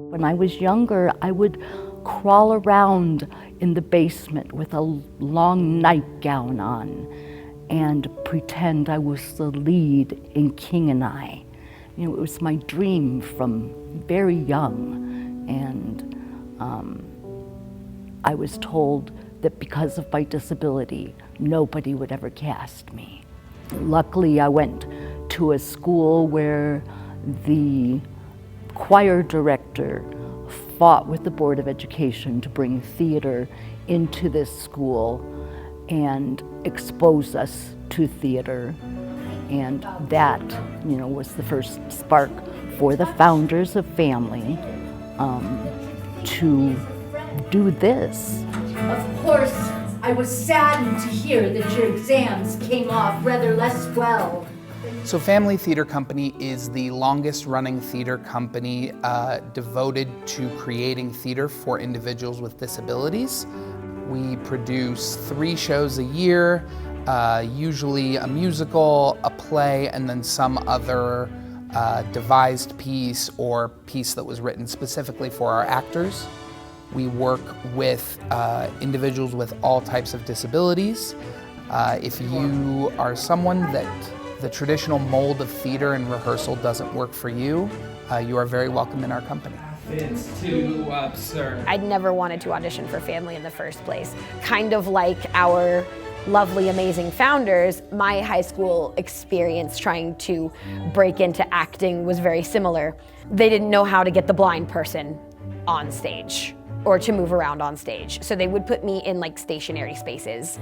When I was younger, I would crawl around in the basement with a long nightgown on and pretend I was the lead in King and I. You know, it was my dream from very young, and I was told that because of my disability, nobody would ever cast me. Luckily, I went to a school where the choir director fought with the Board of Education to bring theater into this school and expose us to theater. And that, you know, was the first spark for the founders of Phamaly to do this. Of course, I was saddened to hear that your exams came off rather less well. So Phamaly Theatre Company is the longest running theater company devoted to creating theater for individuals with disabilities. We produce 3 shows a year, usually a musical, a play, and then some other devised piece or piece that was written specifically for our actors. We work with individuals with all types of disabilities. If you are someone that the traditional mold of theater and rehearsal doesn't work for you, you are very welcome in our company. It's too absurd. I'd never wanted to audition for Phamaly in the first place. Kind of like our lovely, amazing founders, my high school experience trying to break into acting was very similar. They didn't know how to get the blind person on stage or to move around on stage. So they would put me in like stationary spaces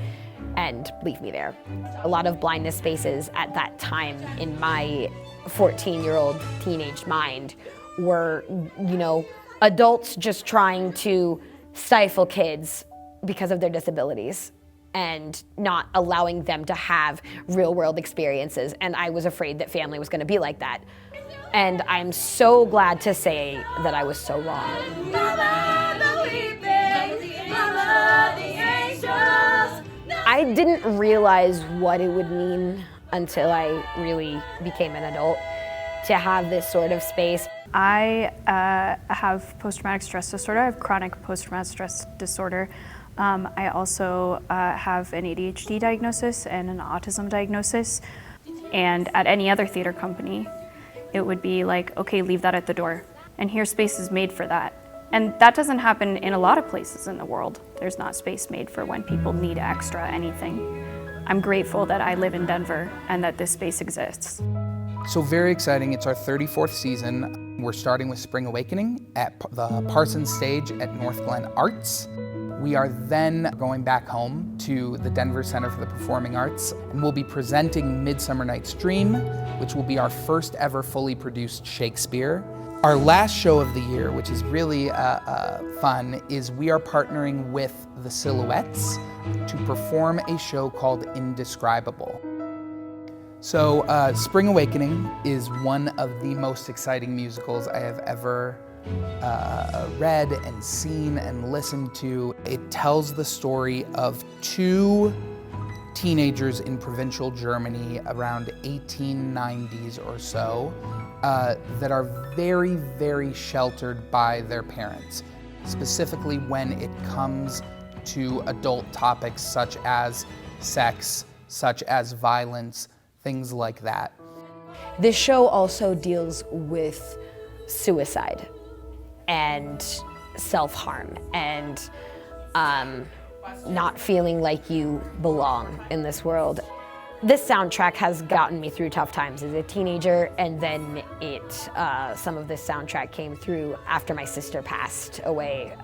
and leave me there. A lot of blindness spaces at that time in my 14-year-old teenage mind were, you know, adults just trying to stifle kids because of their disabilities and not allowing them to have real-world experiences. And I was afraid that Phamaly was gonna be like that. And I'm so glad to say that I was so wrong. I didn't realize what it would mean until I really became an adult to have this sort of space. I have post-traumatic stress disorder. I have chronic post-traumatic stress disorder. I also have an ADHD diagnosis and an autism diagnosis. And at any other theater company, it would be like, okay, leave that at the door. And here space is made for that. And that doesn't happen in a lot of places in the world. There's not space made for when people need extra anything. I'm grateful that I live in Denver and that this space exists. So very exciting, it's our 34th season. We're starting with Spring Awakening at the Parsons Stage at North Glen Arts. We are then going back home to the Denver Center for the Performing Arts, and we'll be presenting Midsummer Night's Dream, which will be our first ever fully produced Shakespeare. Our last show of the year, which is really fun, is we are partnering with the Silhouettes to perform a show called Indescribable. So Spring Awakening is one of the most exciting musicals I have ever read and seen and listened to. It tells the story of 2 teenagers in provincial Germany around 1890s or so that are very, very sheltered by their parents, specifically when it comes to adult topics such as sex, such as violence, things like that. This show also deals with suicide and self-harm and not feeling like you belong in this world. This soundtrack has gotten me through tough times as a teenager, and then some of this soundtrack came through after my sister passed away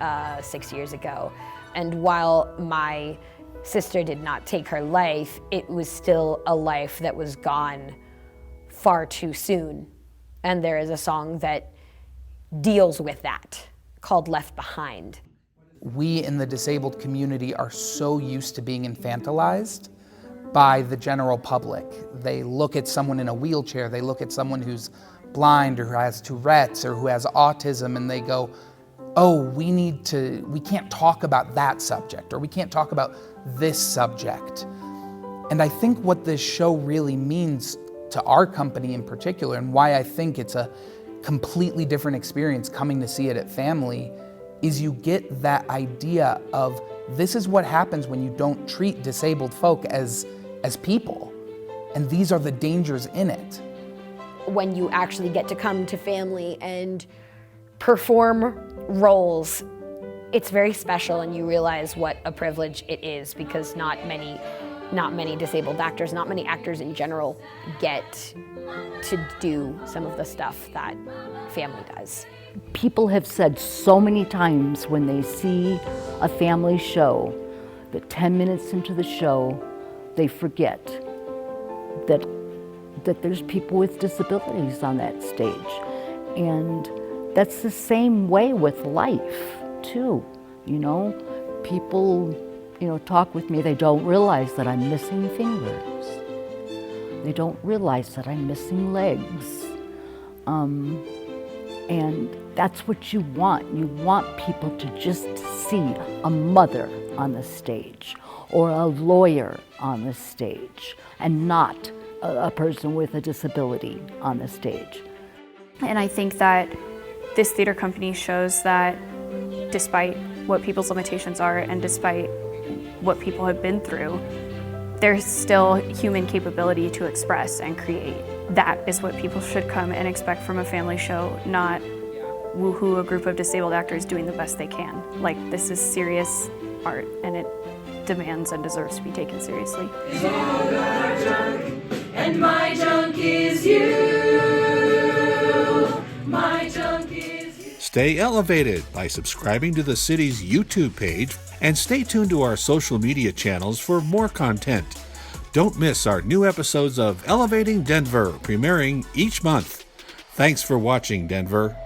6 years ago. And while my sister did not take her life, it was still a life that was gone far too soon. And there is a song that deals with that, called Left Behind. We in the disabled community are so used to being infantilized by the general public. They look at someone in a wheelchair, they look at someone who's blind or who has Tourette's or who has autism, and they go, oh, we can't talk about that subject, or we can't talk about this subject. And I think what this show really means to our company in particular, and why I think it's a completely different experience coming to see it at Phamaly is you get that idea of this is what happens when you don't treat disabled folk as people. And these are the dangers in it. When you actually get to come to Phamaly and perform roles, it's very special, and you realize what a privilege it is, because not many disabled actors, not many actors in general get to do some of the stuff that Phamaly does. People have said so many times when they see a Phamaly show that 10 minutes into the show, they forget that there's people with disabilities on that stage. And that's the same way with life, too. You know, people, talk with me, they don't realize that I'm missing fingers. They don't realize that I'm missing legs. And that's what you want. You want people to just see a mother on the stage or a lawyer on the stage, and not a person with a disability on the stage. And I think that this theater company shows that despite what people's limitations are and despite what people have been through, there's still human capability to express and create. That is what people should come and expect from a Phamaly show, not woohoo a group of disabled actors doing the best they can. Like, this is serious art, and it demands and deserves to be taken seriously. And my junk is you. My junk is you. Stay elevated by subscribing to the city's YouTube page, and stay tuned to our social media channels for more content. Don't miss our new episodes of Elevating Denver, premiering each month. Thanks for watching, Denver.